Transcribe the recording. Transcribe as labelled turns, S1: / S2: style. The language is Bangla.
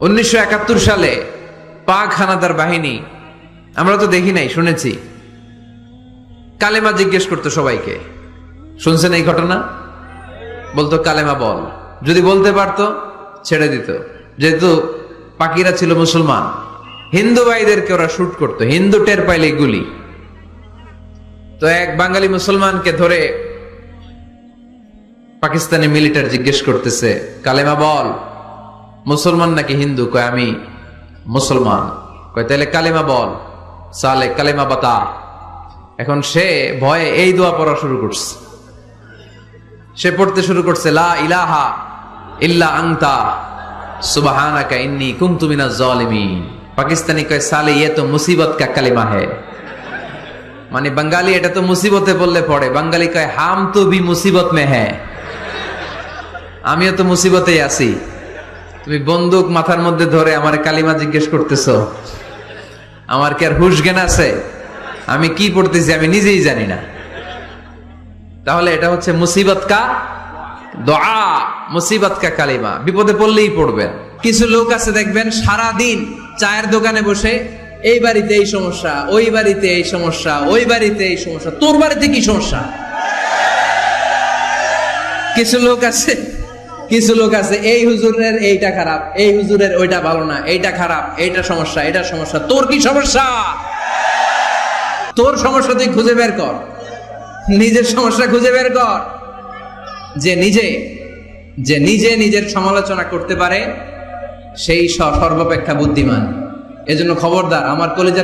S1: 1971 সালে পাক হানাদার বাহিনী, আমরা তো দেখি নাই, শুনেছি, কালেমা জিজ্ঞেস করতো সবাইকে। শুনছেন এই ঘটনা? বলতো কালেমা বল, যদি বলতে পারতো ছেড়ে দিত। যেহেতু পাকিরা ছিল মুসলমান, হিন্দু ভাইদেরকে ওরা শুট করতো, হিন্দু টের পাইলে গুলি। তো এক বাঙালি মুসলমানকে ধরে পাকিস্তানি মিলিটার জিজ্ঞেস করতেছে, কালেমা বল, মুসলমান নাকি হিন্দু? কয় আমি মুসলমান। কয় তাহলে কালেমা বল, সালে কালেমা বাতা। এখন সে ভয়ে এই দোয়া পড়া শুরু করছে। সে পড়তে শুরু করছে, লা ইলাহা ইল্লা আনতা সুবহানাকা ইন্নী কুনতু মিনাজ জালিমিন। পাকিস্তানি কয় সালে ये तो मुसीबत का कलिमा है। মানে বাঙালি এটা তো মুসিবতে বললে পড়ে, বাঙালি কয় হাম তো ভি মুসিবত মে হ্যাঁ, আমিও তো মুসিবতেই আছি। তুমি বন্দুক মাথার মধ্যে ধরে আমার কালিমা জিজ্ঞেস করতেছো, আমার কি আর হুশ জ্ঞান আছে? আমি কি পড়তেছি আমি নিজেই জানি না। তাহলে এটা হচ্ছে মুসিবত কা দোয়া, মুসিবত কা কালিমা, বিপদে পড়লেই পড়বেন। কিছু লোক আছে দেখবেন সারা দিন চায়ের দোকানে বসে, এই বাড়িতে এই সমস্যা, ওই বাড়িতে এই সমস্যা, ওই বাড়িতে এই সমস্যা, তোর বাড়িতে কি সমস্যা? কিছু লোক আছে এই হুজুরের এইটা খারাপ, এই হুজুরের ওইটা ভালো না, এইটা খারাপ, এইটা সমস্যা, এটা সমস্যা। তোর কি সমস্যা? তোর সমস্যা তুই খুঁজে বের কর, নিজের সমস্যা খুঁজে বের কর। যে নিজে নিজের সমালোচনা করতে পারে সেই সর্বাপেক্ষা বুদ্ধিমান। এজন্য খবরদার, আমার কলেজা